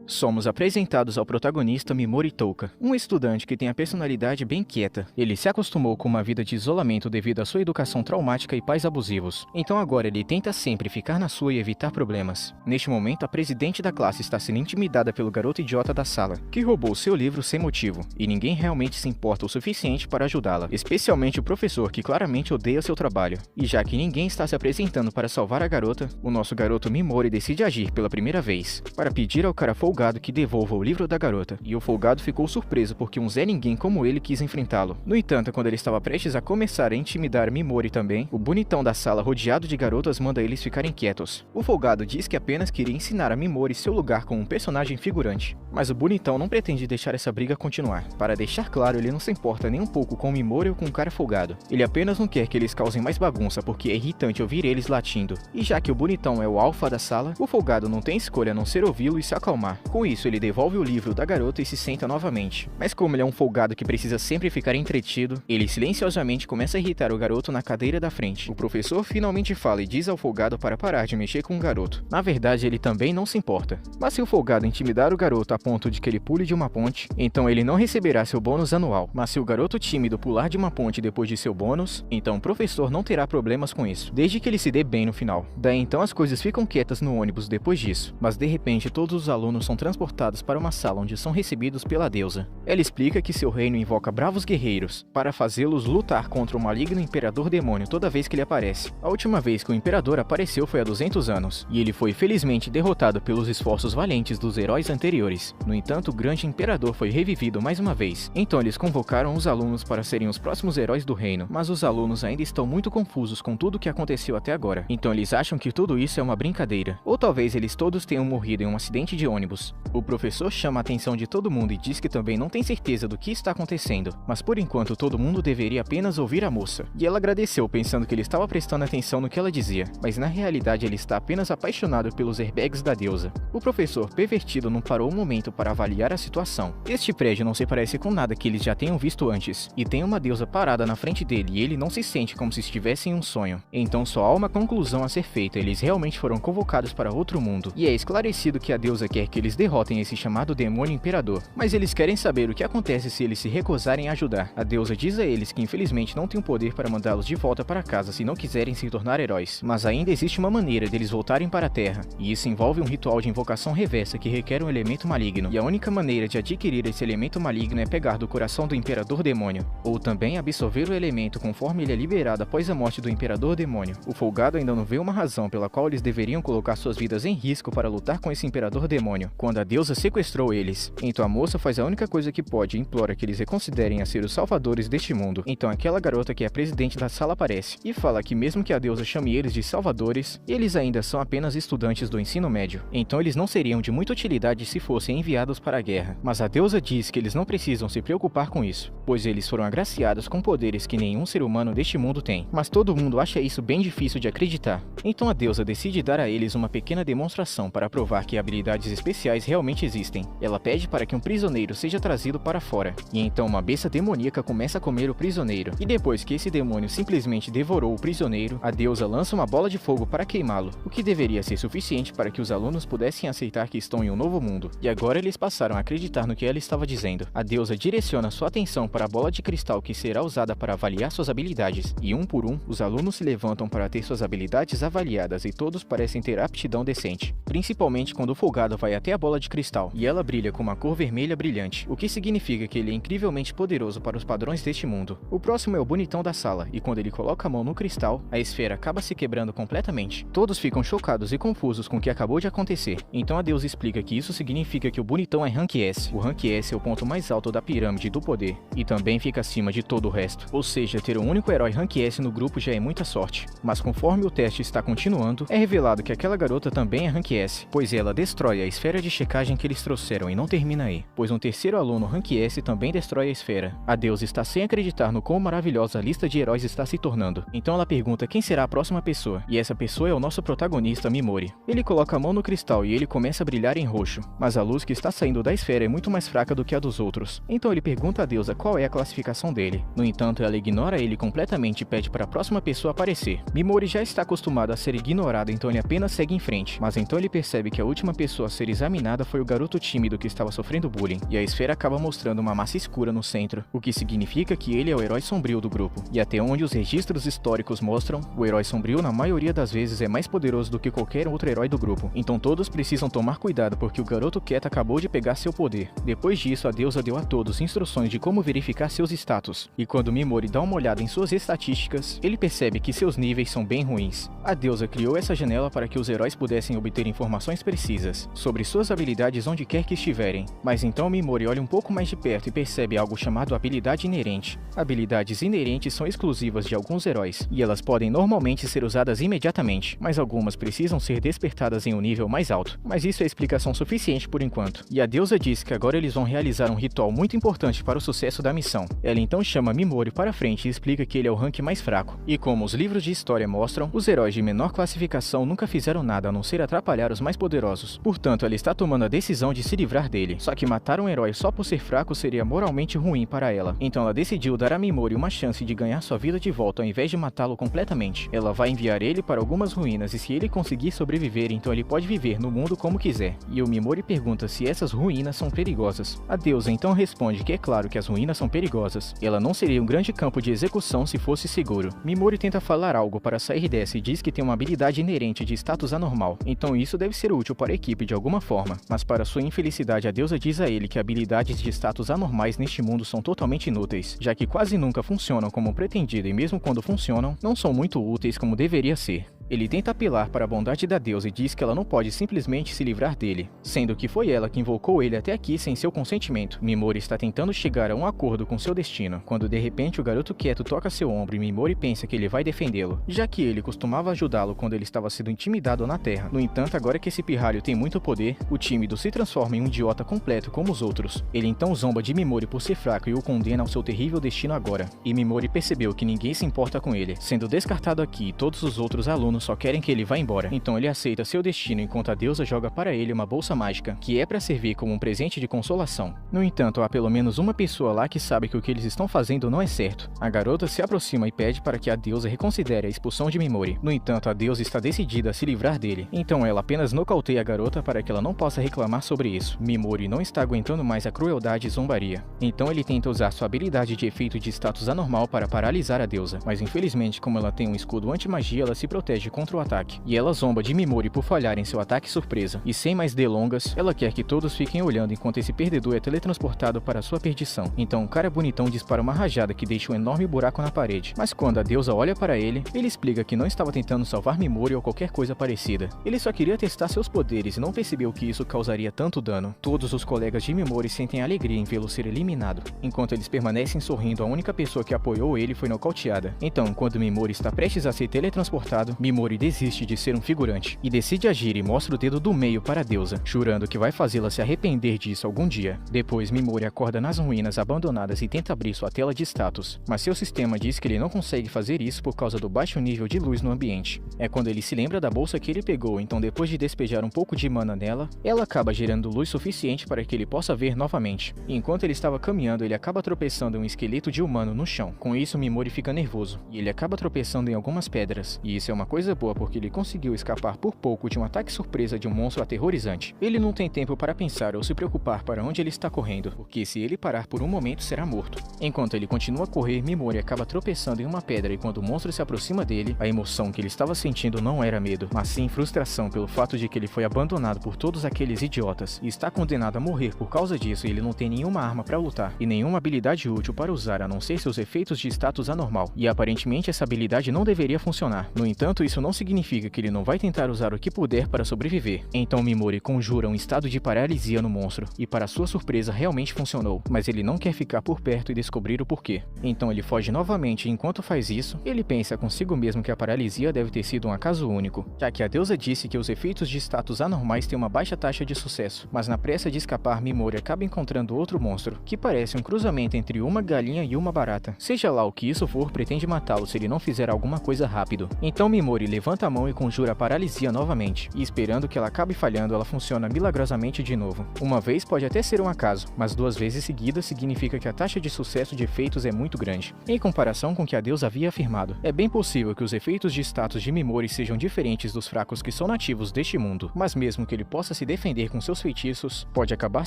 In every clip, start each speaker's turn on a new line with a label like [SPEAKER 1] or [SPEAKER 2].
[SPEAKER 1] Somos apresentados ao protagonista Mimori Touka, um estudante que tem a personalidade bem quieta. Ele se acostumou com uma vida de isolamento devido à sua educação traumática e pais abusivos. Então agora ele tenta sempre ficar na sua e evitar problemas. Neste momento, a presidente da classe está sendo intimidada pelo garoto idiota da sala, que roubou seu livro sem motivo, e ninguém realmente se importa o suficiente para ajudá-la, especialmente o professor, que claramente odeia seu trabalho. E já que ninguém está se apresentando para salvar a garota, o nosso garoto Mimori decide agir pela primeira vez, para pedir ao cara folgado que devolva o livro da garota, e o folgado ficou surpreso porque um Zé Ninguém como ele quis enfrentá-lo. No entanto, quando ele estava prestes a começar a intimidar Mimori também, o bonitão da sala rodeado de garotas manda eles ficarem quietos. O folgado diz que apenas queria ensinar a Mimori seu lugar como um personagem figurante, mas o bonitão não pretende deixar essa briga continuar. Para deixar claro, ele não se importa nem um pouco com o Mimori ou com o cara folgado. Ele apenas não quer que eles causem mais bagunça porque é irritante ouvir eles latindo. E já que o bonitão é o alfa da sala, o folgado não tem escolha a não ser ouvi-lo e se acalmar. Com isso, ele devolve o livro da garota e se senta novamente. Mas como ele é um folgado que precisa sempre ficar entretido, ele silenciosamente começa a irritar o garoto na cadeira da frente. O professor finalmente fala e diz ao folgado para parar de mexer com o garoto. Na verdade, ele também não se importa. Mas se o folgado intimidar o garoto a ponto de que ele pule de uma ponte, então ele não receberá seu bônus anual. Mas se o garoto tímido pular de uma ponte depois de seu bônus, então o professor não terá problemas com isso, desde que ele se dê bem no final. Daí então as coisas ficam quietas no ônibus depois disso, mas de repente todos os alunos são transportados para uma sala onde são recebidos pela deusa. Ela explica que seu reino invoca bravos guerreiros para fazê-los lutar contra o maligno imperador demônio toda vez que ele aparece. A última vez que o imperador apareceu foi há 200 anos, e ele foi felizmente derrotado pelos esforços valentes dos heróis anteriores. No entanto, o grande imperador foi revivido mais uma vez. Então eles convocaram os alunos para serem os próximos heróis do reino, mas os alunos ainda estão muito confusos com tudo o que aconteceu até agora. Então eles acham que tudo isso é uma brincadeira, ou talvez eles todos tenham morrido em um acidente de ônibus. O professor chama a atenção de todo mundo e diz que também não tem certeza do que está acontecendo, mas por enquanto todo mundo deveria apenas ouvir a moça. E ela agradeceu pensando que ele estava prestando atenção no que ela dizia, mas na realidade ele está apenas apaixonado pelos airbags da deusa. O professor pervertido não parou um momento para avaliar a situação. Este prédio não se parece com nada que eles já tenham visto antes, e tem uma deusa parada na frente dele e ele não se sente como se estivesse em um sonho. Então só há uma conclusão a ser feita: eles realmente foram convocados para outro mundo, e é esclarecido que a deusa quer que eles derrotem esse chamado demônio imperador, mas eles querem saber o que acontece se eles se recusarem a ajudar. A deusa diz a eles que infelizmente não tem o poder para mandá-los de volta para casa se não quiserem se tornar heróis, mas ainda existe uma maneira deles voltarem para a Terra, e isso envolve um ritual de invocação reversa que requer um elemento maligno, e a única maneira de adquirir esse elemento maligno é pegar do coração do imperador demônio, ou também absorver o elemento conforme ele é liberado após a morte do imperador demônio. O folgado ainda não vê uma razão pela qual eles deveriam colocar suas vidas em risco para lutar com esse imperador demônio, quando a deusa sequestrou eles. Então a moça faz a única coisa que pode e implora que eles reconsiderem a ser os salvadores deste mundo. Então aquela garota que é a presidente da sala aparece e fala que mesmo que a deusa chame eles de salvadores, eles ainda são apenas estudantes do ensino médio. Então eles não seriam de muita utilidade se fossem enviados para a guerra. Mas a deusa diz que eles não precisam se preocupar com isso, pois eles foram agraciados com poderes que nenhum ser humano deste mundo tem. Mas todo mundo acha isso bem difícil de acreditar. Então a deusa decide dar a eles uma pequena demonstração para provar que habilidades especiais realmente existem. Ela pede para que um prisioneiro seja trazido para fora, e então uma besta demoníaca começa a comer o prisioneiro, e depois que esse demônio simplesmente devorou o prisioneiro, a deusa lança uma bola de fogo para queimá-lo, o que deveria ser suficiente para que os alunos pudessem aceitar que estão em um novo mundo, e agora eles passaram a acreditar no que ela estava dizendo. A deusa direciona sua atenção para a bola de cristal que será usada para avaliar suas habilidades, e um por um, os alunos se levantam para ter suas habilidades avaliadas e todos parecem ter aptidão decente, principalmente quando o folgado vai até a bola de cristal, e ela brilha com uma cor vermelha brilhante, o que significa que ele é incrivelmente poderoso para os padrões deste mundo. O próximo é o bonitão da sala, e quando ele coloca a mão no cristal, a esfera acaba se quebrando completamente. Todos ficam chocados e confusos com o que acabou de acontecer. Então a deusa explica que isso significa que o bonitão é Rank S. O Rank S é o ponto mais alto da pirâmide do poder, e também fica acima de todo o resto. Ou seja, ter um único herói Rank S no grupo já é muita sorte. Mas conforme o teste está continuando, é revelado que aquela garota também é Rank S, pois ela destrói a esfera de checagem que eles trouxeram e não termina aí, pois um terceiro aluno Rank S também destrói a esfera. A deusa está sem acreditar no quão maravilhosa a lista de heróis está se tornando. Então ela pergunta quem será a próxima pessoa, e essa pessoa é o nosso protagonista Mimori. Ele coloca a mão no cristal e ele começa a brilhar em roxo, mas a luz que está saindo da esfera é muito mais fraca do que a dos outros. Então ele pergunta à deusa qual é a classificação dele. No entanto, ela ignora ele completamente e pede para a próxima pessoa aparecer. Mimori já está acostumado a ser ignorado, então ele apenas segue em frente, mas então ele percebe que a última pessoa a ser examinada eliminada foi o garoto tímido que estava sofrendo bullying, e a esfera acaba mostrando uma massa escura no centro, o que significa que ele é o herói sombrio do grupo. E até onde os registros históricos mostram, o herói sombrio na maioria das vezes é mais poderoso do que qualquer outro herói do grupo. Então todos precisam tomar cuidado porque o garoto Ket acabou de pegar seu poder. Depois disso, a deusa deu a todos instruções de como verificar seus status. E quando Mimori dá uma olhada em suas estatísticas, ele percebe que seus níveis são bem ruins. A deusa criou essa janela para que os heróis pudessem obter informações precisas sobre suas habilidades onde quer que estiverem. Mas então Mimori olha um pouco mais de perto e percebe algo chamado habilidade inerente. Habilidades inerentes são exclusivas de alguns heróis, e elas podem normalmente ser usadas imediatamente, mas algumas precisam ser despertadas em um nível mais alto. Mas isso é explicação suficiente por enquanto. E a deusa diz que agora eles vão realizar um ritual muito importante para o sucesso da missão. Ela então chama Mimori para frente e explica que ele é o rank mais fraco. E como os livros de história mostram, os heróis de menor classificação nunca fizeram nada a não ser atrapalhar os mais poderosos. Portanto, ela está tomando a decisão de se livrar dele. Só que matar um herói só por ser fraco seria moralmente ruim para ela. Então ela decidiu dar a Mimori uma chance de ganhar sua vida de volta ao invés de matá-lo completamente. Ela vai enviar ele para algumas ruínas e se ele conseguir sobreviver, então ele pode viver no mundo como quiser. E o Mimori pergunta se essas ruínas são perigosas. A deusa então responde que é claro que as ruínas são perigosas. Ela não seria um grande campo de execução se fosse seguro. Mimori tenta falar algo para sair dessa e diz que tem uma habilidade inerente de status anormal. Então isso deve ser útil para a equipe de alguma forma. Mas para sua infelicidade, a deusa diz a ele que habilidades de status anormais neste mundo são totalmente inúteis, já que quase nunca funcionam como pretendido e mesmo quando funcionam, não são muito úteis como deveria ser. Ele tenta apelar para a bondade da deusa e diz que ela não pode simplesmente se livrar dele, sendo que foi ela que invocou ele até aqui sem seu consentimento. Mimori está tentando chegar a um acordo com seu destino, quando de repente o garoto quieto toca seu ombro e Mimori pensa que ele vai defendê-lo, já que ele costumava ajudá-lo quando ele estava sendo intimidado na Terra. No entanto, agora que esse pirralho tem muito poder, o tímido se transforma em um idiota completo como os outros. Ele então zomba de Mimori por ser fraco e o condena ao seu terrível destino agora. E Mimori percebeu que ninguém se importa com ele, sendo descartado aqui e todos os outros alunos só querem que ele vá embora. Então ele aceita seu destino enquanto a deusa joga para ele uma bolsa mágica, que é para servir como um presente de consolação. No entanto, há pelo menos uma pessoa lá que sabe que o que eles estão fazendo não é certo. A garota se aproxima e pede para que a deusa reconsidere a expulsão de Mimori. No entanto, a deusa está decidida a se livrar dele. Então ela apenas nocauteia a garota para que ela não possa reclamar sobre isso. Mimori não está aguentando mais a crueldade e zombaria. Então ele tenta usar sua habilidade de efeito de status anormal para paralisar a deusa, mas infelizmente, como ela tem um escudo anti-magia, ela se protege contra o ataque, e ela zomba de Mimori por falhar em seu ataque surpresa. E sem mais delongas, ela quer que todos fiquem olhando enquanto esse perdedor é teletransportado para sua perdição. Então o cara bonitão dispara uma rajada que deixa um enorme buraco na parede, mas quando a deusa olha para ele explica que não estava tentando salvar Mimori ou qualquer coisa parecida. Ele só queria testar seus poderes e não percebeu que isso causaria tanto dano. Todos os colegas de Mimori sentem alegria em vê-lo ser eliminado. Enquanto eles permanecem sorrindo, a única pessoa que apoiou ele foi nocauteada. Então, quando Mimori está prestes a ser teletransportado, Mimori desiste de ser um figurante e decide agir e mostra o dedo do meio para a deusa, jurando que vai fazê-la se arrepender disso algum dia. Depois, Mimori acorda nas ruínas abandonadas e tenta abrir sua tela de status, mas seu sistema diz que ele não consegue fazer isso por causa do baixo nível de luz no ambiente. É quando ele se lembra da bolsa que ele pegou, então depois de despejar um pouco de mana nela, ela acaba gerando luz suficiente para que ele possa ver novamente. E enquanto ele estava caminhando, ele acaba tropeçando em um esqueleto de humano no chão. Com isso, Mimori fica nervoso, e ele acaba tropeçando em algumas pedras, e isso é uma coisa boa porque ele conseguiu escapar por pouco de um ataque surpresa de um monstro aterrorizante. Ele não tem tempo para pensar ou se preocupar para onde ele está correndo, porque se ele parar por um momento será morto. Enquanto ele continua a correr, Mimori acaba tropeçando em uma pedra e quando o monstro se aproxima dele, a emoção que ele estava sentindo não era medo, mas sim frustração pelo fato de que ele foi abandonado por todos aqueles idiotas e está condenado a morrer por causa disso e ele não tem nenhuma arma para lutar e nenhuma habilidade útil para usar a não ser seus efeitos de status anormal, e aparentemente essa habilidade não deveria funcionar. No entanto, isso não significa que ele não vai tentar usar o que puder para sobreviver. Então Mimori conjura um estado de paralisia no monstro, e para sua surpresa realmente funcionou, mas ele não quer ficar por perto e descobrir o porquê. Então ele foge novamente e enquanto faz isso, ele pensa consigo mesmo que a paralisia deve ter sido um acaso único, já que a deusa disse que os efeitos de status anormais têm uma baixa taxa de sucesso, mas na pressa de escapar, Mimori acaba encontrando outro monstro, que parece um cruzamento entre uma galinha e uma barata. Seja lá o que isso for, pretende matá-lo se ele não fizer alguma coisa rápido. Então Mimori Mimori levanta a mão e conjura a paralisia novamente, e esperando que ela acabe falhando, ela funciona milagrosamente de novo. Uma vez pode até ser um acaso, mas 2 vezes seguidas significa que a taxa de sucesso de efeitos é muito grande, em comparação com o que a deusa havia afirmado. É bem possível que os efeitos de status de Mimori sejam diferentes dos fracos que são nativos deste mundo, mas mesmo que ele possa se defender com seus feitiços, pode acabar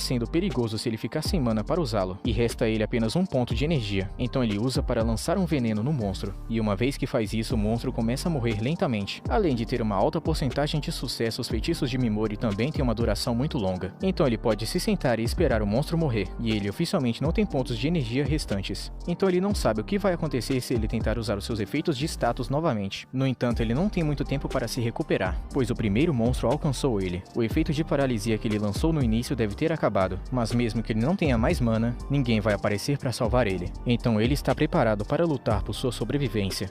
[SPEAKER 1] sendo perigoso se ele ficar sem mana para usá-lo, e resta a ele apenas um ponto de energia, então ele usa para lançar um veneno no monstro, e uma vez que faz isso, o monstro começa a morrer lentamente. Além de ter uma alta porcentagem de sucesso, os feitiços de Mimori também têm uma duração muito longa, então ele pode se sentar e esperar o monstro morrer, e ele oficialmente não tem pontos de energia restantes, então ele não sabe o que vai acontecer se ele tentar usar os seus efeitos de status novamente. No entanto, ele não tem muito tempo para se recuperar, pois o primeiro monstro alcançou ele. O efeito de paralisia que ele lançou no início deve ter acabado, mas mesmo que ele não tenha mais mana, ninguém vai aparecer para salvar ele, então ele está preparado para lutar por sua sobrevivência.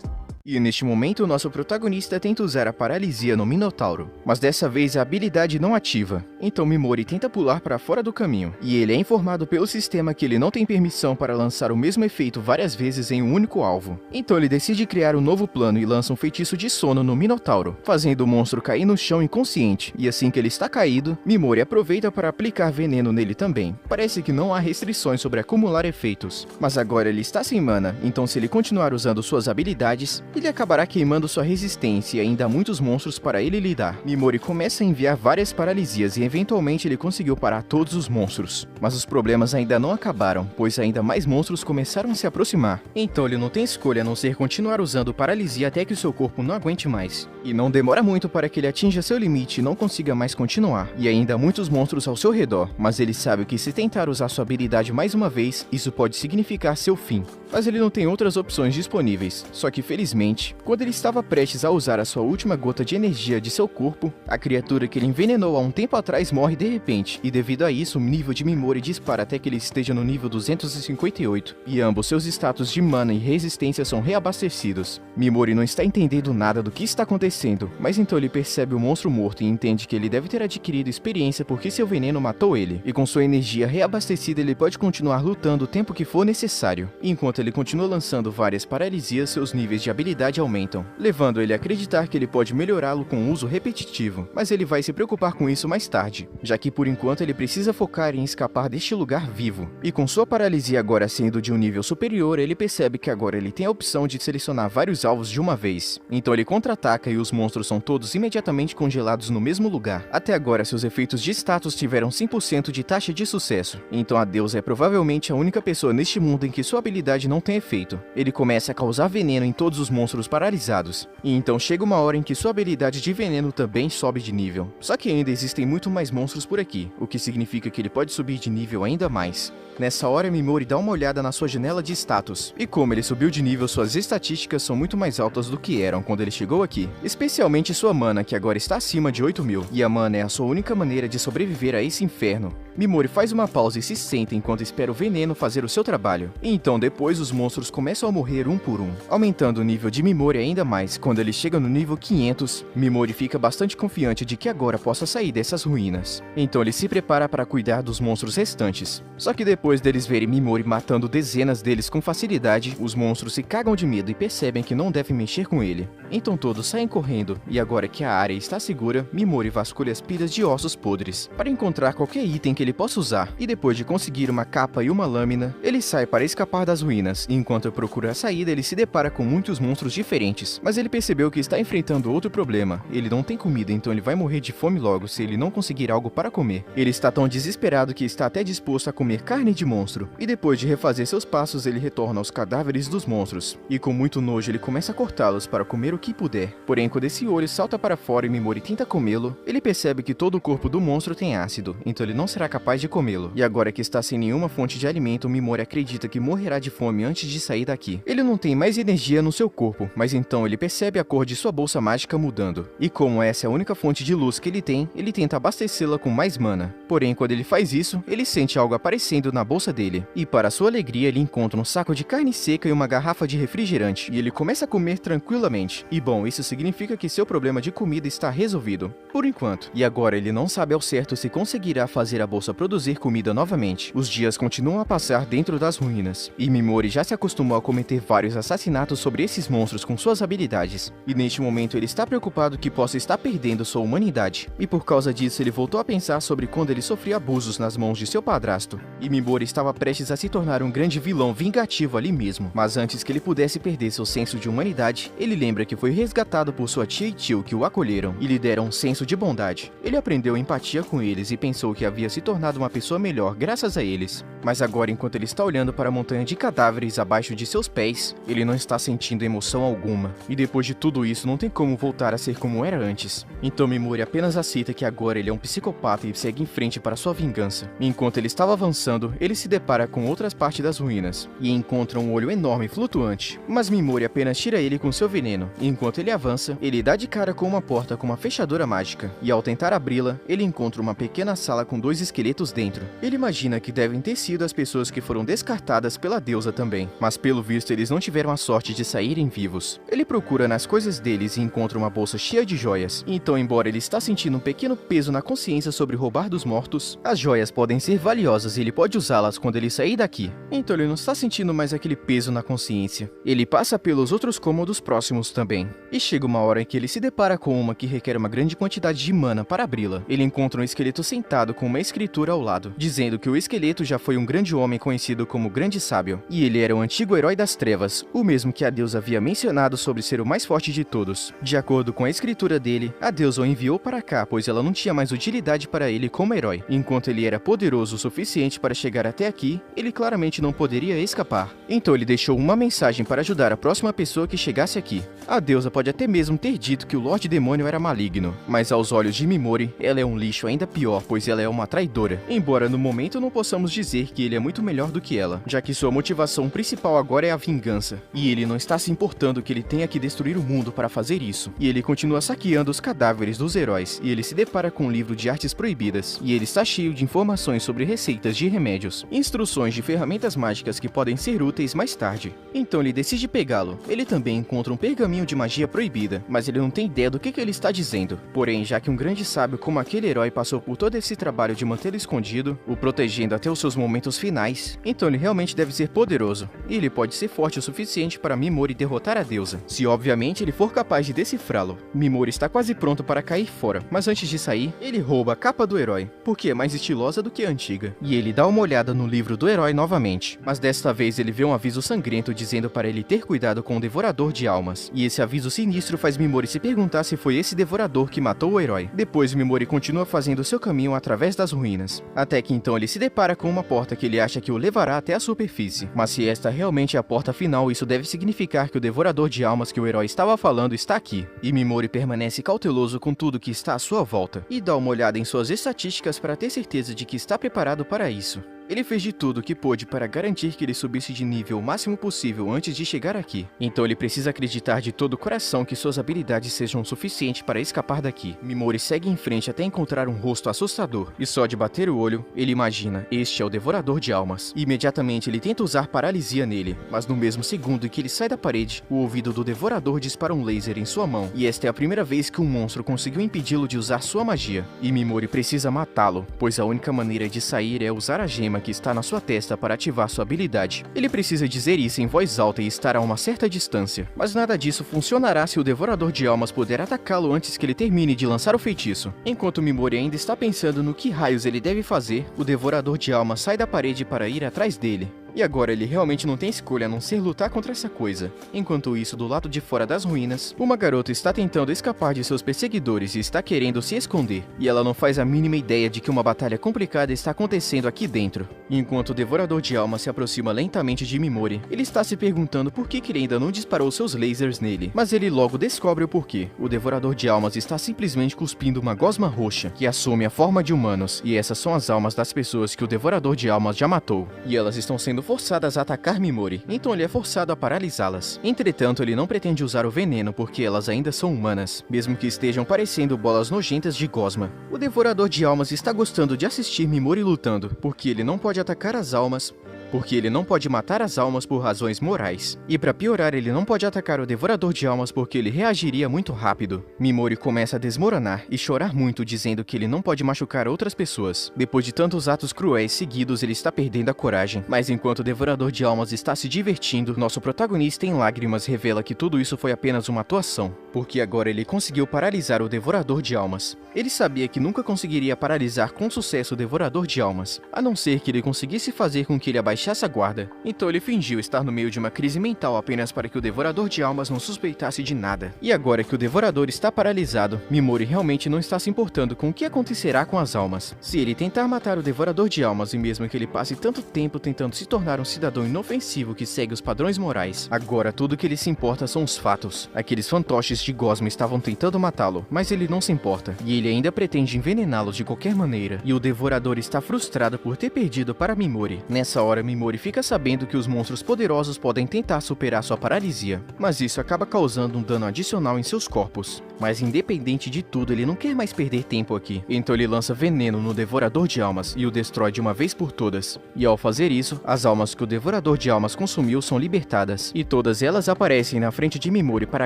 [SPEAKER 2] E neste momento, o nosso protagonista tenta usar a paralisia no Minotauro, mas dessa vez a habilidade não ativa. Então Mimori tenta pular para fora do caminho, e ele é informado pelo sistema que ele não tem permissão para lançar o mesmo efeito várias vezes em um único alvo. Então ele decide criar um novo plano e lança um feitiço de sono no Minotauro, fazendo o monstro cair no chão inconsciente, e assim que ele está caído, Mimori aproveita para aplicar veneno nele também. Parece que não há restrições sobre acumular efeitos, mas agora ele está sem mana, então se ele continuar usando suas habilidades, ele acabará queimando sua resistência e ainda há muitos monstros para ele lidar. Mimori começa a enviar várias paralisias e eventualmente ele conseguiu parar todos os monstros. Mas os problemas ainda não acabaram, pois ainda mais monstros começaram a se aproximar. Então ele não tem escolha a não ser continuar usando paralisia até que o seu corpo não aguente mais. E não demora muito para que ele atinja seu limite e não consiga mais continuar. E ainda há muitos monstros ao seu redor, mas ele sabe que se tentar usar sua habilidade mais uma vez, isso pode significar seu fim. Mas ele não tem outras opções disponíveis, só que felizmente, quando ele estava prestes a usar a sua última gota de energia de seu corpo, a criatura que ele envenenou há um tempo atrás morre de repente, e devido a isso, o nível de Mimori dispara até que ele esteja no nível 258, e ambos seus status de mana e resistência são reabastecidos. Mimori não está entendendo nada do que está acontecendo, mas então ele percebe o monstro morto e entende que ele deve ter adquirido experiência porque seu veneno matou ele, e com sua energia reabastecida ele pode continuar lutando o tempo que for necessário. Enquanto ele continua lançando várias paralisias, seus níveis de habilidade aumentam, levando ele a acreditar que ele pode melhorá-lo com um uso repetitivo, mas ele vai se preocupar com isso mais tarde, já que por enquanto ele precisa focar em escapar deste lugar vivo. E com sua paralisia agora sendo de um nível superior, ele percebe que agora ele tem a opção de selecionar vários alvos de uma vez. Então ele contra-ataca e os monstros são todos imediatamente congelados no mesmo lugar. Até agora seus efeitos de status tiveram 100% de taxa de sucesso, então a deusa é provavelmente a única pessoa neste mundo em que sua habilidade não tem efeito. Ele começa a causar veneno em todos os monstros paralisados, e então chega uma hora em que sua habilidade de veneno também sobe de nível. Só que ainda existem muito mais monstros por aqui, o que significa que ele pode subir de nível ainda mais. Nessa hora, Mimori dá uma olhada na sua janela de status, e como ele subiu de nível, suas estatísticas são muito mais altas do que eram quando ele chegou aqui, especialmente sua mana, que agora está acima de 8.000, e a mana é a sua única maneira de sobreviver a esse inferno. Mimori faz uma pausa e se senta enquanto espera o veneno fazer o seu trabalho, e então depois os monstros começam a morrer um por um, aumentando o nível de Mimori ainda mais. Quando ele chega no nível 500, Mimori fica bastante confiante de que agora possa sair dessas ruínas, então ele se prepara para cuidar dos monstros restantes. Só que depois deles verem Mimori matando dezenas deles com facilidade, os monstros se cagam de medo e percebem que não devem mexer com ele. Então todos saem correndo, e agora que a área está segura, Mimori vasculha as pilhas de ossos podres para encontrar qualquer item que ele possa usar, e depois de conseguir uma capa e uma lâmina, ele sai para escapar das ruínas, e enquanto procura a saída ele se depara com muitos monstros diferentes, mas ele percebeu que está enfrentando outro problema. Ele não tem comida, então ele vai morrer de fome logo se ele não conseguir algo para comer. Ele está tão desesperado que está até disposto a comer carne de monstro, e depois de refazer seus passos ele retorna aos cadáveres dos monstros, e com muito nojo ele começa a cortá-los para comer o que puder. Porém, quando esse olho salta para fora e Mimori tenta comê-lo, ele percebe que todo o corpo do monstro tem ácido, então ele não será capaz de comê-lo. E agora que está sem nenhuma fonte de alimento, Mimori acredita que morrerá de fome antes de sair daqui. Ele não tem mais energia no seu corpo, mas então ele percebe a cor de sua bolsa mágica mudando. E como essa é a única fonte de luz que ele tem, ele tenta abastecê-la com mais mana. Porém, quando ele faz isso, ele sente algo aparecendo na bolsa dele. E para sua alegria, ele encontra um saco de carne seca e uma garrafa de refrigerante, e ele começa a comer tranquilamente. E bom, isso significa que seu problema de comida está resolvido, por enquanto. E agora ele não sabe ao certo se conseguirá fazer a bolsa possa produzir comida novamente. Os dias continuam a passar dentro das ruínas, e Mimori já se acostumou a cometer vários assassinatos sobre esses monstros com suas habilidades, e neste momento ele está preocupado que possa estar perdendo sua humanidade, e por causa disso ele voltou a pensar sobre quando ele sofria abusos nas mãos de seu padrasto, e Mimori estava prestes a se tornar um grande vilão vingativo ali mesmo, mas antes que ele pudesse perder seu senso de humanidade, ele lembra que foi resgatado por sua tia e tio que o acolheram e lhe deram um senso de bondade. Ele aprendeu empatia com eles e pensou que havia se tornado uma pessoa melhor graças a eles. Mas agora, enquanto ele está olhando para a montanha de cadáveres abaixo de seus pés, ele não está sentindo emoção alguma. E depois de tudo isso, não tem como voltar a ser como era antes. Então Mimori apenas aceita que agora ele é um psicopata e segue em frente para sua vingança. Enquanto ele estava avançando, ele se depara com outras partes das ruínas e encontra um olho enorme flutuante. Mas Mimori apenas tira ele com seu veneno. E enquanto ele avança, ele dá de cara com uma porta com uma fechadura mágica. E ao tentar abri-la, ele encontra uma pequena sala com 2 esqueletos dentro. Ele imagina que devem ter sido as pessoas que foram descartadas pela deusa também. Mas pelo visto eles não tiveram a sorte de saírem vivos. Ele procura nas coisas deles e encontra uma bolsa cheia de joias. Então, embora ele está sentindo um pequeno peso na consciência sobre roubar dos mortos, as joias podem ser valiosas e ele pode usá-las quando ele sair daqui. Então ele não está sentindo mais aquele peso na consciência. Ele passa pelos outros cômodos próximos também. E chega uma hora em que ele se depara com uma que requer uma grande quantidade de mana para abri-la. Ele encontra um esqueleto sentado com uma escritura ao lado, dizendo que o esqueleto já foi um grande homem conhecido como Grande Sábio, e ele era o antigo herói das trevas, o mesmo que a deusa havia mencionado sobre ser o mais forte de todos. De acordo com a escritura dele, a deusa o enviou para cá, pois ela não tinha mais utilidade para ele como herói. Enquanto ele era poderoso o suficiente para chegar até aqui, ele claramente não poderia escapar. Então ele deixou uma mensagem para ajudar a próxima pessoa que chegasse aqui. A deusa pode até mesmo ter dito que o Lorde Demônio era maligno, mas aos olhos de Mimori, ela é um lixo ainda pior, pois ela é uma traidora. Embora no momento não possamos dizer que ele é muito melhor do que ela, já que sua motivação principal agora é a vingança, e ele não está se importando que ele tenha que destruir o mundo para fazer isso. E ele continua saqueando os cadáveres dos heróis, e ele se depara com um livro de artes proibidas, e ele está cheio de informações sobre receitas de remédios, instruções de ferramentas mágicas que podem ser úteis mais tarde. Então ele decide pegá-lo. Ele também encontra um pergaminho de magia proibida, mas ele não tem ideia do que ele está dizendo. Porém, já que um grande sábio como aquele herói passou por todo esse trabalho de mantê-lo escondido, o protegendo até os seus momentos finais, então ele realmente deve ser poderoso, e ele pode ser forte o suficiente para Mimori derrotar a deusa, se obviamente ele for capaz de decifrá-lo. Mimori está quase pronto para cair fora, mas antes de sair, ele rouba a capa do herói, porque é mais estilosa do que a antiga, e ele dá uma olhada no livro do herói novamente, mas desta vez ele vê um aviso sangrento dizendo para ele ter cuidado com o devorador de almas, e esse aviso sinistro faz Mimori se perguntar se foi esse devorador que matou o herói. Depois Mimori continua fazendo seu caminho através das ruínas, até que então ele se depara com uma porta que ele acha que o levará até a superfície, mas se esta realmente é a porta final, isso deve significar que o devorador de almas que o herói estava falando está aqui, e Mimori permanece cauteloso com tudo que está à sua volta, e dá uma olhada em suas estatísticas para ter certeza de que está preparado para isso. Ele fez de tudo o que pôde para garantir que ele subisse de nível o máximo possível antes de chegar aqui. Então ele precisa acreditar de todo o coração que suas habilidades sejam suficientes para escapar daqui. Mimori segue em frente até encontrar um rosto assustador, e só de bater o olho, ele imagina, este é o devorador de almas. Imediatamente ele tenta usar paralisia nele, mas no mesmo segundo em que ele sai da parede, o ouvido do devorador dispara um laser em sua mão, e esta é a primeira vez que um monstro conseguiu impedi-lo de usar sua magia. E Mimori precisa matá-lo, pois a única maneira de sair é usar a gema que está na sua testa para ativar sua habilidade. Ele precisa dizer isso em voz alta e estar a uma certa distância, mas nada disso funcionará se o devorador de almas puder atacá-lo antes que ele termine de lançar o feitiço. Enquanto Mimori ainda está pensando no que raios ele deve fazer, o devorador de almas sai da parede para ir atrás dele. E agora ele realmente não tem escolha a não ser lutar contra essa coisa. Enquanto isso, do lado de fora das ruínas, uma garota está tentando escapar de seus perseguidores e está querendo se esconder. E ela não faz a mínima ideia de que uma batalha complicada está acontecendo aqui dentro. Enquanto o devorador de almas se aproxima lentamente de Mimori, ele está se perguntando por que ele ainda não disparou seus lasers nele. Mas ele logo descobre o porquê. O devorador de almas está simplesmente cuspindo uma gosma roxa, que assume a forma de humanos. E essas são as almas das pessoas que o devorador de almas já matou. E elas estão sendo forçadas a atacar Mimori, então ele é forçado a paralisá-las. Entretanto, ele não pretende usar o veneno porque elas ainda são humanas, mesmo que estejam parecendo bolas nojentas de gosma. O devorador de almas está gostando de assistir Mimori lutando, porque ele não pode atacar as almas, porque ele não pode matar as almas por razões morais. E pra piorar, ele não pode atacar o Devorador de Almas porque ele reagiria muito rápido. Mimori começa a desmoronar e chorar muito, dizendo que ele não pode machucar outras pessoas. Depois de tantos atos cruéis seguidos, ele está perdendo a coragem. Mas enquanto o Devorador de Almas está se divertindo, nosso protagonista em lágrimas revela que tudo isso foi apenas uma atuação, porque agora ele conseguiu paralisar o Devorador de Almas. Ele sabia que nunca conseguiria paralisar com sucesso o Devorador de Almas, a não ser que ele conseguisse fazer com que ele abaixasse a guarda. Então ele fingiu estar no meio de uma crise mental apenas para que o Devorador de Almas não suspeitasse de nada. E agora que o Devorador está paralisado, Mimori realmente não está se importando com o que acontecerá com as almas. Se ele tentar matar o Devorador de Almas e mesmo que ele passe tanto tempo tentando se tornar um cidadão inofensivo que segue os padrões morais, agora tudo que ele se importa são os fatos. Aqueles fantoches de gosma estavam tentando matá-lo, mas ele não se importa, e ele ainda pretende envenená-los de qualquer maneira, e o Devorador está frustrado por ter perdido para Mimori. Nessa hora, Mimori fica sabendo que os monstros poderosos podem tentar superar sua paralisia, mas isso acaba causando um dano adicional em seus corpos. Mas independente de tudo, ele não quer mais perder tempo aqui, então ele lança veneno no Devorador de Almas e o destrói de uma vez por todas. E ao fazer isso, as almas que o Devorador de Almas consumiu são libertadas, e todas elas aparecem na frente de Mimori para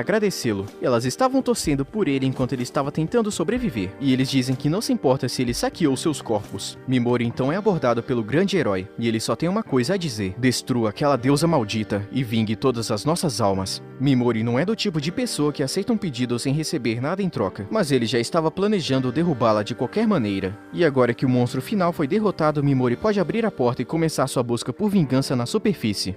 [SPEAKER 2] agradecê-lo. Elas estavam torcendo por ele enquanto ele estava tentando sobreviver, e eles dizem que não se importa se ele saqueou seus corpos. Mimori então é abordado pelo grande herói, e ele só tem uma coisa a dizer: destrua aquela deusa maldita e vingue todas as nossas almas. Mimori não é do tipo de pessoa que aceita um pedido sem receber nada em troca, mas ele já estava planejando derrubá-la de qualquer maneira. E agora que o monstro final foi derrotado, Mimori pode abrir a porta e começar sua busca por vingança na superfície.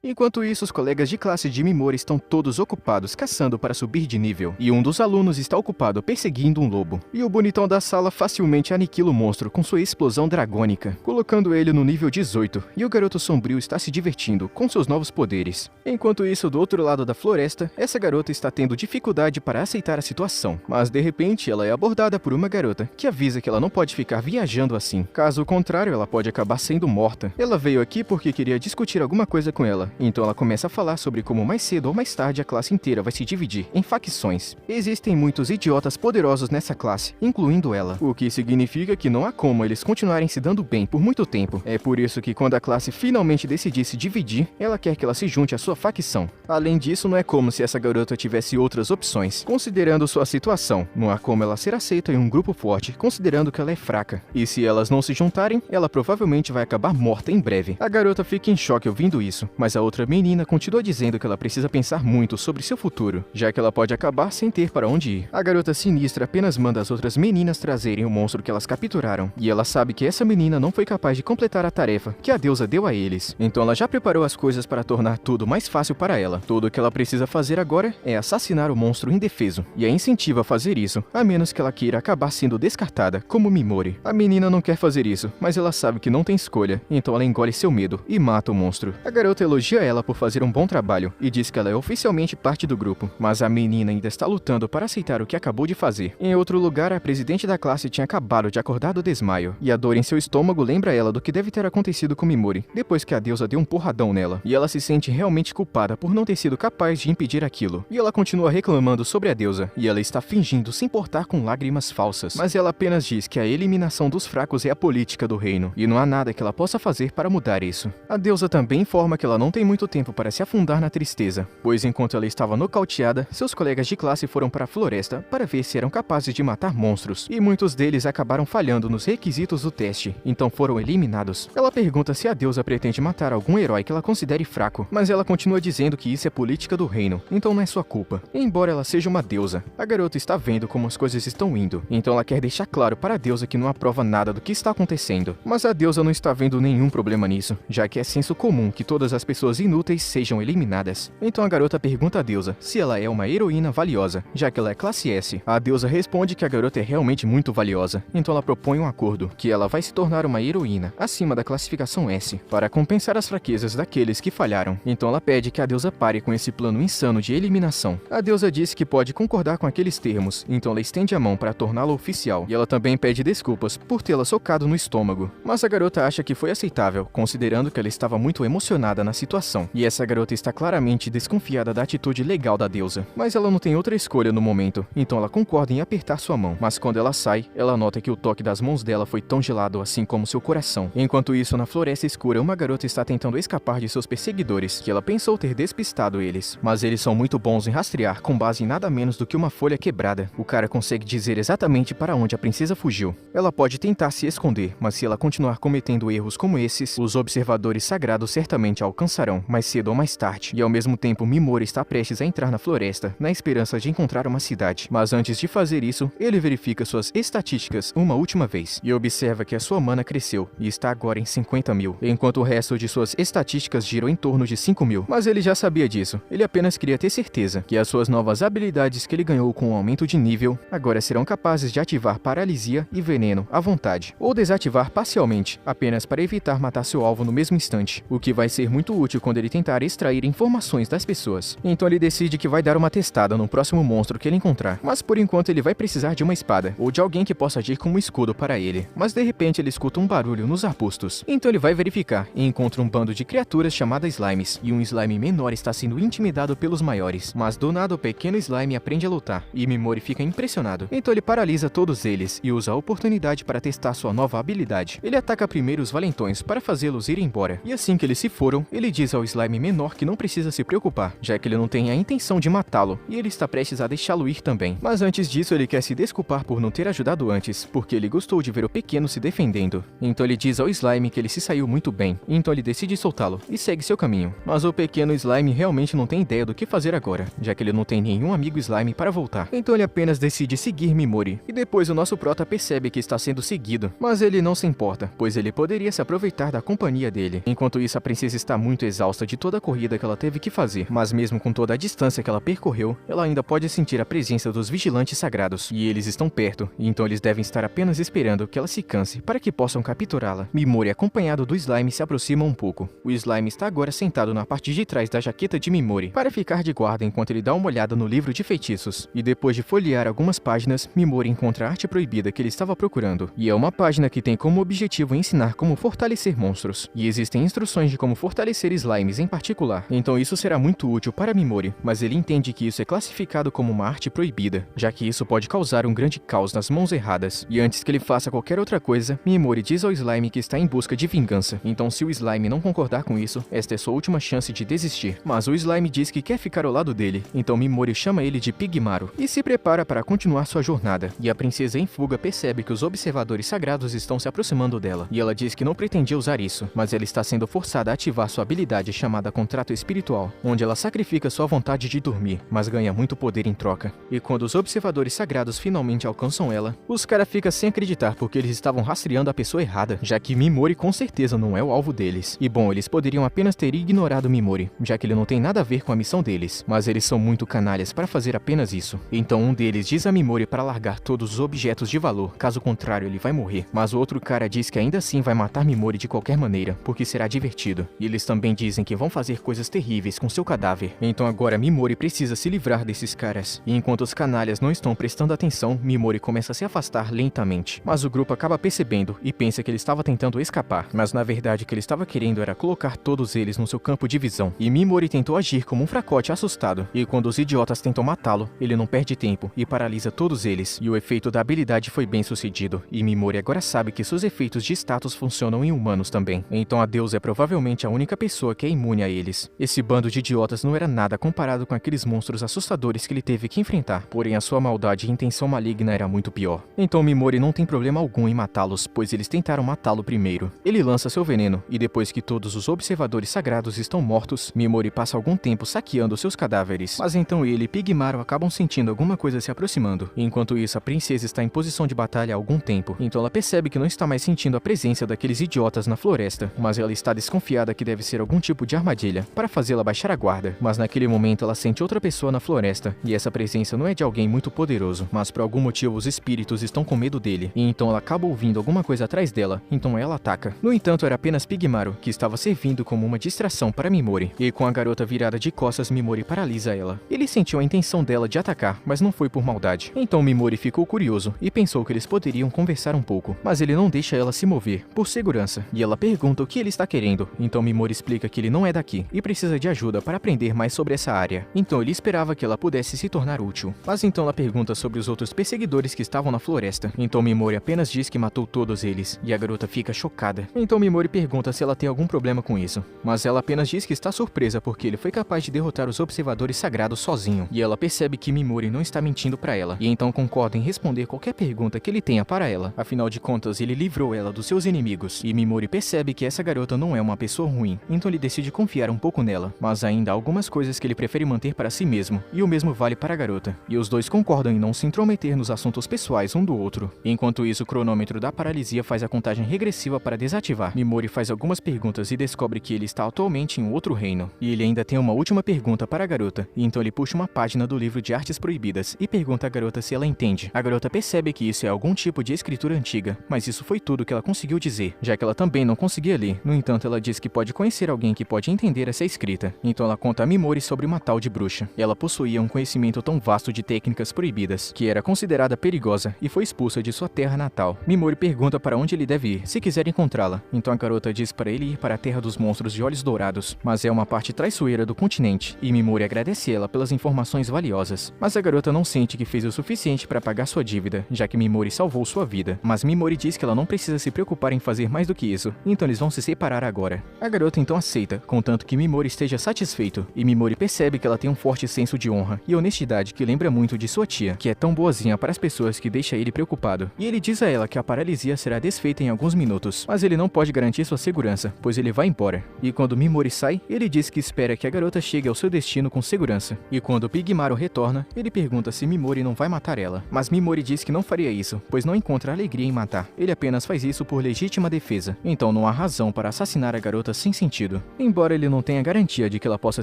[SPEAKER 2] Enquanto isso, os colegas de classe de Mimori estão todos ocupados caçando para subir de nível, e um dos alunos está ocupado perseguindo um lobo. E o bonitão da sala facilmente aniquila o monstro com sua explosão dragônica, colocando ele no nível 18, e o garoto sombrio está se divertindo com seus novos poderes. Enquanto isso, do outro lado da floresta, essa garota está tendo dificuldade para aceitar a situação, mas de repente ela é abordada por uma garota que avisa que ela não pode ficar viajando assim. Caso contrário, ela pode acabar sendo morta. Ela veio aqui porque queria discutir alguma coisa com ela. Então ela começa a falar sobre como mais cedo ou mais tarde a classe inteira vai se dividir em facções. Existem muitos idiotas poderosos nessa classe, incluindo ela, o que significa que não há como eles continuarem se dando bem por muito tempo. É por isso que quando a classe finalmente decidir se dividir, ela quer que ela se junte à sua facção. Além disso, não é como se essa garota tivesse outras opções. Considerando sua situação, não há como ela ser aceita em um grupo forte, considerando que ela é fraca. E se elas não se juntarem, ela provavelmente vai acabar morta em breve. A garota fica em choque ouvindo isso, mas a outra menina continua dizendo que ela precisa pensar muito sobre seu futuro, já que ela pode acabar sem ter para onde ir. A garota sinistra apenas manda as outras meninas trazerem o monstro que elas capturaram, e ela sabe que essa menina não foi capaz de completar a tarefa que a deusa deu a eles. Então ela já preparou as coisas para tornar tudo mais fácil para ela. Tudo o que ela precisa fazer agora é assassinar o monstro indefeso, e a incentiva a fazer isso, a menos que ela queira acabar sendo descartada, como Mimori. A menina não quer fazer isso, mas ela sabe que não tem escolha, então ela engole seu medo e mata o monstro. A garota elogia ela por fazer um bom trabalho e diz que ela é oficialmente parte do grupo, mas a menina ainda está lutando para aceitar o que acabou de fazer. Em outro lugar, a presidente da classe tinha acabado de acordar do desmaio, e a dor em seu estômago lembra ela do que deve ter acontecido com Mimori, depois que a deusa deu um porradão nela, e ela se sente realmente culpada por não ter sido capaz de impedir aquilo. E ela continua reclamando sobre a deusa, e ela está fingindo se importar com lágrimas falsas, mas ela apenas diz que a eliminação dos fracos é a política do reino, e não há nada que ela possa fazer para mudar isso. A deusa também informa que ela não tem muito tempo para se afundar na tristeza, pois enquanto ela estava nocauteada, seus colegas de classe foram para a floresta para ver se eram capazes de matar monstros, e muitos deles acabaram falhando nos requisitos do teste, então foram eliminados. Ela pergunta se a deusa pretende matar algum herói que ela considere fraco, mas ela continua dizendo que isso é política do reino, então não é sua culpa. Embora ela seja uma deusa, a garota está vendo como as coisas estão indo, então ela quer deixar claro para a deusa que não aprova nada do que está acontecendo. Mas a deusa não está vendo nenhum problema nisso, já que é senso comum que todas as pessoas inúteis sejam eliminadas. Então a garota pergunta à deusa se ela é uma heroína valiosa, já que ela é classe S. A deusa responde que a garota é realmente muito valiosa, então ela propõe um acordo, que ela vai se tornar uma heroína acima da classificação S, para compensar as fraquezas daqueles que falharam. Então ela pede que a deusa pare com esse plano insano de eliminação. A deusa disse que pode concordar com aqueles termos, então ela estende a mão para torná-la oficial, e ela também pede desculpas por tê-la socado no estômago. Mas a garota acha que foi aceitável, considerando que ela estava muito emocionada na situação situação. E essa garota está claramente desconfiada da atitude legal da deusa. Mas ela não tem outra escolha no momento, então ela concorda em apertar sua mão. Mas quando ela sai, ela nota que o toque das mãos dela foi tão gelado assim como seu coração. Enquanto isso, na floresta escura, uma garota está tentando escapar de seus perseguidores, que ela pensou ter despistado eles. Mas eles são muito bons em rastrear com base em nada menos do que uma folha quebrada. O cara consegue dizer exatamente para onde a princesa fugiu. Ela pode tentar se esconder, mas se ela continuar cometendo erros como esses, os observadores sagrados certamente a alcançarão, mais cedo ou mais tarde. E ao mesmo tempo, Mimori está prestes a entrar na floresta, na esperança de encontrar uma cidade. Mas antes de fazer isso, ele verifica suas estatísticas uma última vez, e observa que a sua mana cresceu, e está agora em 50 mil, enquanto o resto de suas estatísticas giram em torno de 5 mil. Mas ele já sabia disso, ele apenas queria ter certeza que as suas novas habilidades que ele ganhou com o aumento de nível, agora serão capazes de ativar paralisia e veneno à vontade, ou desativar parcialmente, apenas para evitar matar seu alvo no mesmo instante, o que vai ser muito útil quando ele tentar extrair informações das pessoas. Então ele decide que vai dar uma testada no próximo monstro que ele encontrar, mas por enquanto ele vai precisar de uma espada, ou de alguém que possa agir como escudo para ele. Mas de repente ele escuta um barulho nos arbustos, então ele vai verificar e encontra um bando de criaturas chamadas slimes, e um slime menor está sendo intimidado pelos maiores, mas do nada o pequeno slime aprende a lutar, e Mimori fica impressionado. Então ele paralisa todos eles e usa a oportunidade para testar sua nova habilidade. Ele ataca primeiro os valentões para fazê-los ir embora, e assim que eles se foram, ele diz ao slime menor que não precisa se preocupar, já que ele não tem a intenção de matá-lo, e ele está prestes a deixá-lo ir também. Mas antes disso ele quer se desculpar por não ter ajudado antes, porque ele gostou de ver o pequeno se defendendo. Então ele diz ao slime que ele se saiu muito bem, então ele decide soltá-lo e segue seu caminho. Mas o pequeno slime realmente não tem ideia do que fazer agora, já que ele não tem nenhum amigo slime para voltar. Então ele apenas decide seguir Mimori, e depois o nosso prota percebe que está sendo seguido, mas ele não se importa, pois ele poderia se aproveitar da companhia dele. Enquanto isso, a princesa está muito exausta de toda a corrida que ela teve que fazer, mas mesmo com toda a distância que ela percorreu, ela ainda pode sentir a presença dos vigilantes sagrados, e eles estão perto, e então eles devem estar apenas esperando que ela se canse para que possam capturá-la. Mimori, acompanhado do slime, se aproxima um pouco. O slime está agora sentado na parte de trás da jaqueta de Mimori, para ficar de guarda enquanto ele dá uma olhada no livro de feitiços, e depois de folhear algumas páginas, Mimori encontra a arte proibida que ele estava procurando, e é uma página que tem como objetivo ensinar como fortalecer monstros, e existem instruções de como fortalecer slimes em particular, então isso será muito útil para Mimori, mas ele entende que isso é classificado como uma arte proibida, já que isso pode causar um grande caos nas mãos erradas, e antes que ele faça qualquer outra coisa, Mimori diz ao slime que está em busca de vingança, então se o slime não concordar com isso, esta é sua última chance de desistir, mas o slime diz que quer ficar ao lado dele, então Mimori chama ele de Pigmaro, e se prepara para continuar sua jornada, e a princesa em fuga percebe que os observadores sagrados estão se aproximando dela, e ela diz que não pretendia usar isso, mas ela está sendo forçada a ativar sua habilidade chamada Contrato Espiritual, onde ela sacrifica sua vontade de dormir, mas ganha muito poder em troca. E quando os observadores sagrados finalmente alcançam ela, os caras ficam sem acreditar porque eles estavam rastreando a pessoa errada, já que Mimori com certeza não é o alvo deles. E bom, eles poderiam apenas ter ignorado Mimori, já que ele não tem nada a ver com a missão deles, mas eles são muito canalhas para fazer apenas isso. Então um deles diz a Mimori para largar todos os objetos de valor, caso contrário ele vai morrer, mas o outro cara diz que ainda assim vai matar Mimori de qualquer maneira, porque será divertido. E eles também dizem que vão fazer coisas terríveis com seu cadáver. Então agora Mimori precisa se livrar desses caras. E enquanto os canalhas não estão prestando atenção, Mimori começa a se afastar lentamente. Mas o grupo acaba percebendo e pensa que ele estava tentando escapar, mas na verdade o que ele estava querendo era colocar todos eles no seu campo de visão. E Mimori tentou agir como um fracote assustado. E quando os idiotas tentam matá-lo, ele não perde tempo e paralisa todos eles. E o efeito da habilidade foi bem sucedido. E Mimori agora sabe que seus efeitos de status funcionam em humanos também. Então a deusa é provavelmente a única pessoa que é imune a eles. Esse bando de idiotas não era nada comparado com aqueles monstros assustadores que ele teve que enfrentar. Porém a sua maldade e intenção maligna era muito pior. Então Mimori não tem problema algum em matá-los, pois eles tentaram matá-lo primeiro. Ele lança seu veneno, e depois que todos os observadores sagrados estão mortos, Mimori passa algum tempo saqueando seus cadáveres. Mas então ele e Pigmaro acabam sentindo alguma coisa se aproximando. Enquanto isso, a princesa está em posição de batalha há algum tempo, então ela percebe que não está mais sentindo a presença daqueles idiotas na floresta, mas ela está desconfiada que deve ser algum tipo de armadilha, para fazê-la baixar a guarda. Mas naquele momento ela sente outra pessoa na floresta, e essa presença não é de alguém muito poderoso, mas por algum motivo os espíritos estão com medo dele, e então ela acaba ouvindo alguma coisa atrás dela, então ela ataca. No entanto, era apenas Pigmaro, que estava servindo como uma distração para Mimori, e com a garota virada de costas, Mimori paralisa ela. Ele sentiu a intenção dela de atacar, mas não foi por maldade. Então Mimori ficou curioso, e pensou que eles poderiam conversar um pouco, mas ele não deixa ela se mover, por segurança, e ela pergunta o que ele está querendo, então Mimori explica
[SPEAKER 1] explica que ele não é daqui e precisa de ajuda para aprender mais sobre essa área. Então ele esperava que ela pudesse se tornar útil. Mas então ela pergunta sobre os outros perseguidores que estavam na floresta. Então Mimori apenas diz que matou todos eles, e a garota fica chocada. Então Mimori pergunta se ela tem algum problema com isso, mas ela apenas diz que está surpresa porque ele foi capaz de derrotar os observadores sagrados sozinho, e ela percebe que Mimori não está mentindo para ela, e então concorda em responder qualquer pergunta que ele tenha para ela. Afinal de contas, ele livrou ela dos seus inimigos, e Mimori percebe que essa garota não é uma pessoa ruim, então ele decide confiar um pouco nela, mas ainda há algumas coisas que ele prefere manter para si mesmo, e o mesmo vale para a garota, e os dois concordam em não se intrometer nos assuntos pessoais um do outro. Enquanto isso, o cronômetro da paralisia faz a contagem regressiva para desativar. Mimori faz algumas perguntas e descobre que ele está atualmente em outro reino, e ele ainda tem uma última pergunta para a garota, e então ele puxa uma página do livro de artes proibidas e pergunta à garota se ela entende. A garota percebe que isso é algum tipo de escritura antiga, mas isso foi tudo que ela conseguiu dizer, já que ela também não conseguia ler. No entanto, ela diz que pode conhecer alguém que pode entender essa escrita. Então ela conta a Mimori sobre uma tal de bruxa. Ela possuía um conhecimento tão vasto de técnicas proibidas, que era considerada perigosa e foi expulsa de sua terra natal. Mimori pergunta para onde ele deve ir, se quiser encontrá-la. Então a garota diz para ele ir para a Terra dos Monstros de Olhos Dourados, mas é uma parte traiçoeira do continente, e Mimori agradece ela pelas informações valiosas. Mas a garota não sente que fez o suficiente para pagar sua dívida, já que Mimori salvou sua vida. Mas Mimori diz que ela não precisa se preocupar em fazer mais do que isso, então eles vão se separar agora. A garota então aceita, contanto que Mimori esteja satisfeito, e Mimori percebe que ela tem um forte senso de honra e honestidade que lembra muito de sua tia, que é tão boazinha para as pessoas que deixa ele preocupado. E ele diz a ela que a paralisia será desfeita em alguns minutos, mas ele não pode garantir sua segurança, pois ele vai embora. E quando Mimori sai, ele diz que espera que a garota chegue ao seu destino com segurança. E quando Pigmaro retorna, ele pergunta se Mimori não vai matar ela, mas Mimori diz que não faria isso, pois não encontra alegria em matar. Ele apenas faz isso por legítima defesa, então não há razão para assassinar a garota sem sentido, embora ele não tenha garantia de que ela possa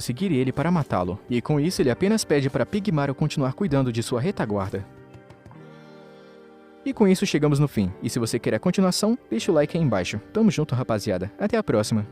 [SPEAKER 1] seguir ele para matá-lo. E com isso ele apenas pede para Pigmaro continuar cuidando de sua retaguarda. E com isso chegamos no fim, e se você quer a continuação, deixa o like aí embaixo. Tamo junto, rapaziada. Até a próxima.